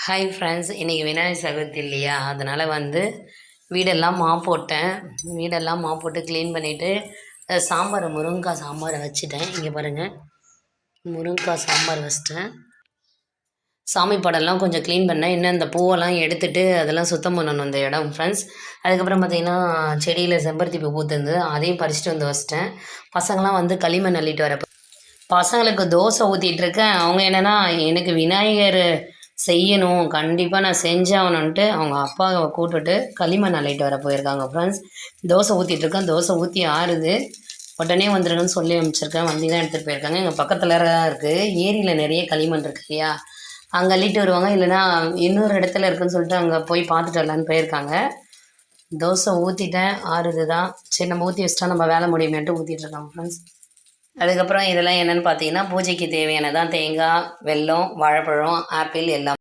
Hi friends, இன்றைக்கி விநாயகர் சதுர்த்தி இல்லையா? அதனால் வீடெல்லாம் மாப் போட்டேன். வீடெல்லாம் மாப் போட்டு க்ளீன் பண்ணிவிட்டு சாம்பார், முருங்கைக்காய் சாம்பாரை வச்சுட்டேன். இங்கே பாருங்கள், முருங்கைக்காய் சாம்பார் வச்சிட்டேன். சாமி படம்லாம் கொஞ்சம் க்ளீன் பண்ணேன். இன்னும் இந்த பூவெல்லாம் எடுத்துகிட்டு அதெல்லாம் சுத்தம் பண்ணணும் இந்த இடம் ஃப்ரெண்ட்ஸ். அதுக்கப்புறம் பார்த்திங்கன்னா செடியில் செம்பருத்தி பூ பூத்துருந்தது, அதையும் பறிச்சுட்டு வந்து வச்சிட்டேன். பசங்களாம் களிமண் அள்ளிட்டு வர பசங்களுக்கு தோசை ஊற்றிட்டுருக்கேன். அவங்க என்னென்னா எனக்கு விநாயகர் செய்யணும், கண்டிப்பாக நான் செஞ்சாகணுன்ட்டு அவங்க அப்பாவை கூப்பிட்டுட்டு களிமண் அள்ளிட்டு வர போயிருக்காங்க ஃப்ரெண்ட்ஸ். தோசை ஊற்றிட்டுருக்கேன். தோசை ஊற்றி ஆறுது, உடனே வந்துடுங்கன்னு சொல்லி அனுப்பிச்சிருக்கேன். வண்டி தான் எடுத்துகிட்டு போயிருக்காங்க. எங்கள் பக்கத்தில் தான் இருக்குது, ஏரியில் நிறைய களிமண் இருக்கு இல்லையா, அங்கே அள்ளிட்டு வருவாங்க. இல்லைனா இன்னொரு இடத்துல இருக்குதுன்னு சொல்லிட்டு அங்கே போய் பார்த்துட்டு வரலான்னு போயிருக்காங்க. தோசை ஊற்றிட்டேன், ஆறுது தான். சரி, நம்ம ஊற்றி வச்சிட்டா நம்ம வேலை முடியுமேன்ட்டு ஊற்றிட்டுருக்காங்க ஃப்ரெண்ட்ஸ். அதுக்கப்புறம் இதெல்லாம் என்னென்னு பார்த்தீங்கன்னா, பூஜைக்கு தேவையானதான் தேங்காய், வெல்லம், வாழைப்பழம், ஆப்பிள் எல்லாம்